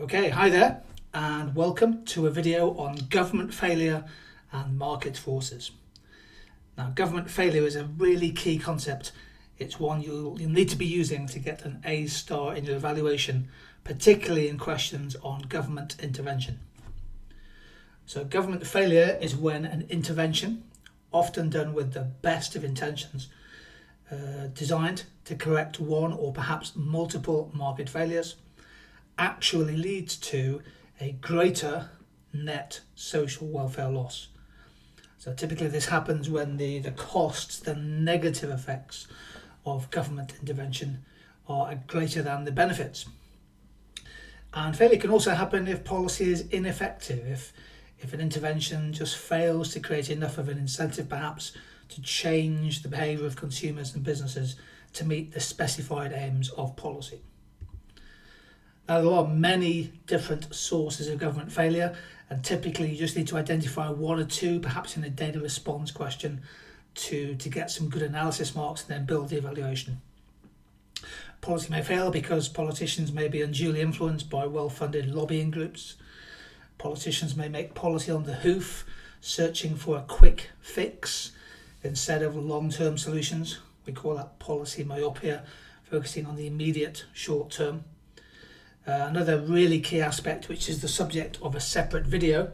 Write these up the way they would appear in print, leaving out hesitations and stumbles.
Okay, hi there, and welcome to a video on government failure and market forces. Now, government failure is a really key concept. It's one you'll need to be using to get an A star in your evaluation, particularly in questions on government intervention. So, government failure is when an intervention, often done with the best of intentions, designed to correct one or perhaps multiple market failures, actually leads to a greater net social welfare loss. So typically this happens when the costs, the negative effects of government intervention are greater than the benefits. And failure can also happen if policy is ineffective, if an intervention just fails to create enough of an incentive perhaps to change the behaviour of consumers and businesses to meet the specified aims of policy. Now, there are many different sources of government failure, and typically you just need to identify one or two, perhaps in a data response question, to get some good analysis marks and then build the evaluation. Policy may fail because politicians may be unduly influenced by well-funded lobbying groups. Politicians may make policy on the hoof, searching for a quick fix instead of long-term solutions. We call that policy myopia, focusing on the immediate short term. Another really key aspect, which is the subject of a separate video,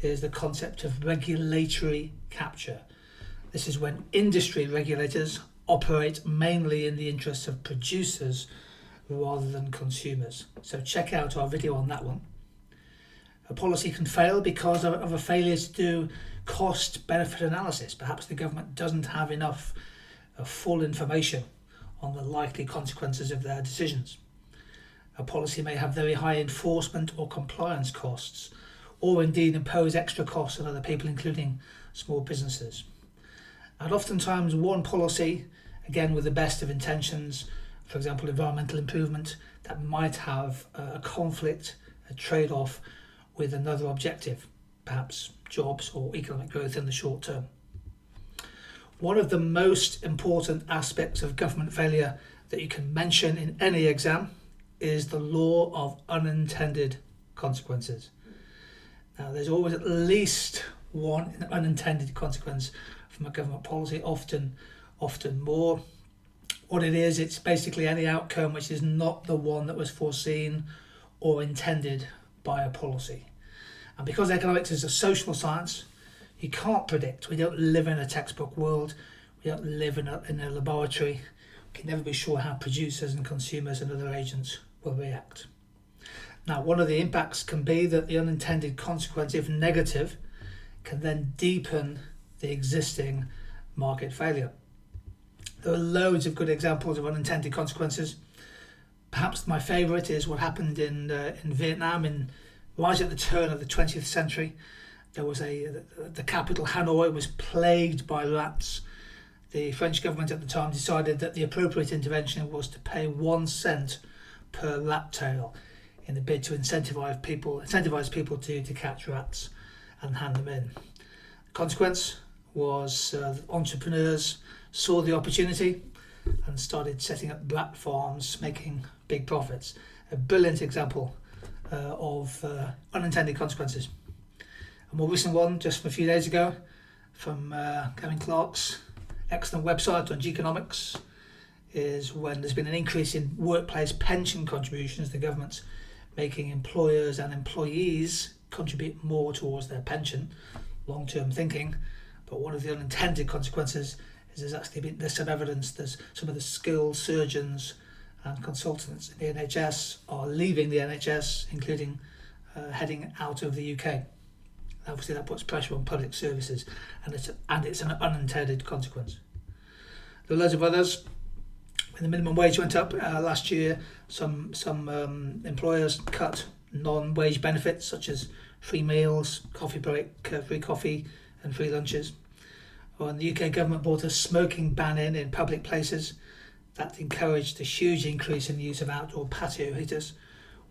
is the concept of regulatory capture. This is when industry regulators operate mainly in the interests of producers rather than consumers. So check out our video on that one. A policy can fail because of a failure to do cost-benefit analysis. Perhaps the government doesn't have enough full information on the likely consequences of their decisions. A policy may have very high enforcement or compliance costs, or indeed impose extra costs on other people, including small businesses. And oftentimes one policy, again with the best of intentions, for example environmental improvement, that might have a conflict, a trade-off with another objective, perhaps jobs or economic growth in the short term. One of the most important aspects of government failure that you can mention in any exam is the law of unintended consequences. Now, there's always at least one unintended consequence from a government policy, often more. What it is, it's basically any outcome which is not the one that was foreseen or intended by a policy. And because economics is a social science, you can't predict. We don't live in a textbook world. We don't live in a laboratory. We can never be sure how producers and consumers and other agents will react. Now, one of the impacts can be that the unintended consequence, if negative, can then deepen the existing market failure. There are loads of good examples of unintended consequences. Perhaps my favourite is what happened in Vietnam right at the turn of the 20th century. There was the capital, Hanoi, was plagued by rats. The French government at the time decided that the appropriate intervention was to pay 1 cent per rat tail in a bid to incentivize people to catch rats and hand them in. The consequence was entrepreneurs saw the opportunity and started setting up rat farms, making big profits. A brilliant example of unintended consequences. A more recent one, just from a few days ago, from Kevin Clark's excellent website on Geekonomics, is when there's been an increase in workplace pension contributions. The government's making employers and employees contribute more towards their pension, long-term thinking. But one of the unintended consequences is there's some evidence there's some of the skilled surgeons and consultants in the NHS are leaving the NHS, including heading out of the UK. Obviously that puts pressure on public services, and it's an unintended consequence. There are loads of others. When the minimum wage went up last year, some employers cut non-wage benefits such as free meals, coffee break, free coffee and free lunches. And the UK government brought a smoking ban in public places. That encouraged a huge increase in the use of outdoor patio heaters,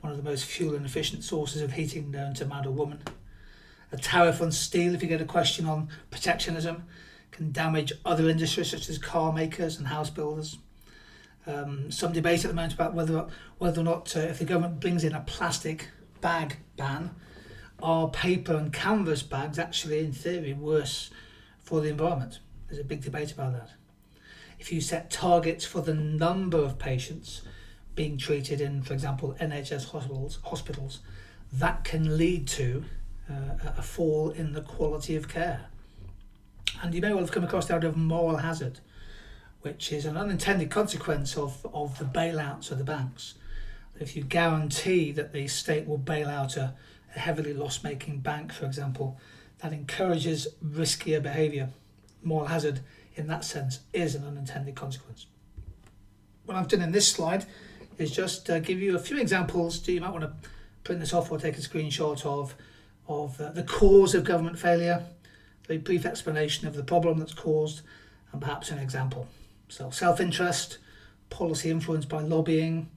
one of the most fuel and efficient sources of heating known to man or woman. A tariff on steel, if you get a question on protectionism, can damage other industries such as car makers and house builders. Some debate at the moment about whether or not if the government brings in a plastic bag ban, are paper and canvas bags actually, in theory, worse for the environment? There's a big debate about that. If you set targets for the number of patients being treated in, for example, NHS hospitals, that can lead to a fall in the quality of care. And you may well have come across the idea of moral hazard, which is an unintended consequence of the bailouts of the banks. If you guarantee that the state will bail out a heavily loss-making bank, for example, that encourages riskier behaviour. Moral hazard, in that sense, is an unintended consequence. What I've done in this slide is just give you a few examples. You might want to print this off or take a screenshot of the cause of government failure, a brief explanation of the problem that's caused, and perhaps an example. So self-interest, policy influenced by lobbying,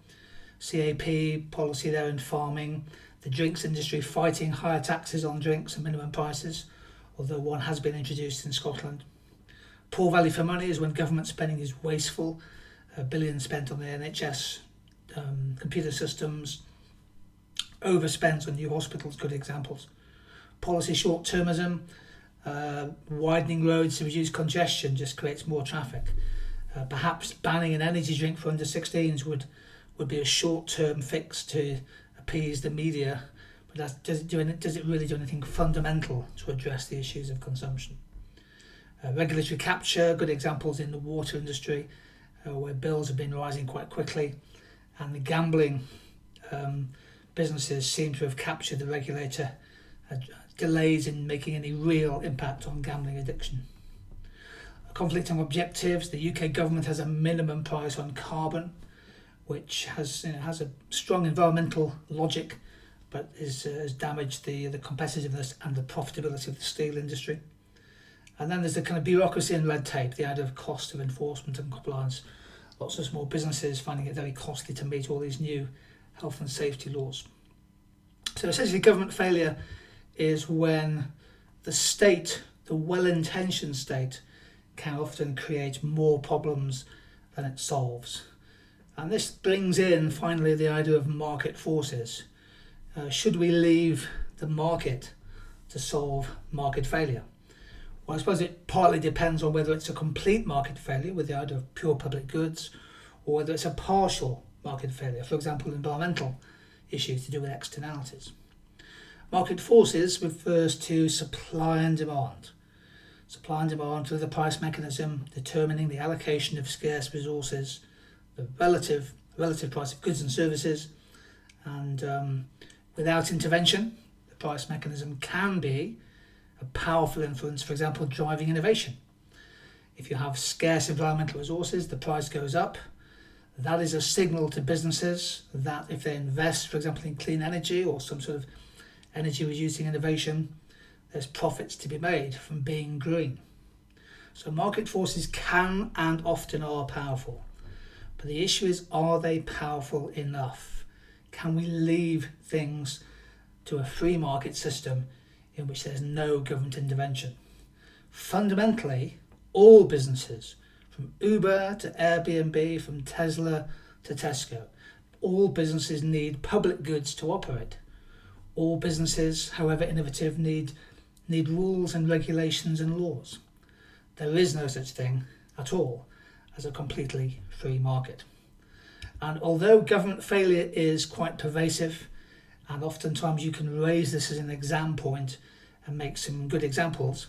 CAP, policy there in farming, the drinks industry fighting higher taxes on drinks and minimum prices, although one has been introduced in Scotland. Poor value for money is when government spending is wasteful, billions spent on the NHS, computer systems, overspent on new hospitals, good examples. Policy short-termism, widening roads to reduce congestion just creates more traffic. Perhaps banning an energy drink for under 16s would be a short-term fix to appease the media, but does it really do anything fundamental to address the issues of consumption? Regulatory capture, good examples in the water industry, where bills have been rising quite quickly, and the gambling businesses seem to have captured the regulator, delays in making any real impact on gambling addiction. Conflicting objectives, the UK government has a minimum price on carbon, which has a strong environmental logic, but has damaged the competitiveness and the profitability of the steel industry. And then there's the kind of bureaucracy and red tape, the idea of cost of enforcement and compliance. Lots of small businesses finding it very costly to meet all these new health and safety laws. So essentially government failure is when the state, the well-intentioned state, can often create more problems than it solves. And this brings in finally the idea of market forces. Should we leave the market to solve market failure? Well, I suppose it partly depends on whether it's a complete market failure with the idea of pure public goods, or whether it's a partial market failure, for example, environmental issues to do with externalities. Market forces refers to supply and demand. Supply and demand through the price mechanism determining the allocation of scarce resources, the relative price of goods and services, and without intervention, the price mechanism can be a powerful influence, for example, driving innovation. If you have scarce environmental resources, the price goes up. That is a signal to businesses that if they invest, for example, in clean energy or some sort of energy-reducing innovation, there's profits to be made from being green. So market forces can and often are powerful. But the issue is, are they powerful enough? Can we leave things to a free market system in which there's no government intervention? Fundamentally, all businesses, from Uber to Airbnb, from Tesla to Tesco, all businesses need public goods to operate. All businesses, however innovative, need rules and regulations and laws. There is no such thing at all as a completely free market. And although government failure is quite pervasive, and oftentimes you can raise this as an exam point and make some good examples,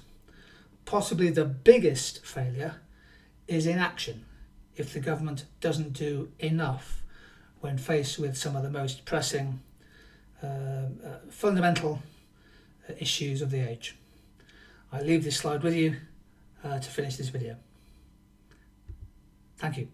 possibly the biggest failure is inaction, if the government doesn't do enough when faced with some of the most pressing fundamental issues of the age. I leave this slide with you to finish this video. Thank you.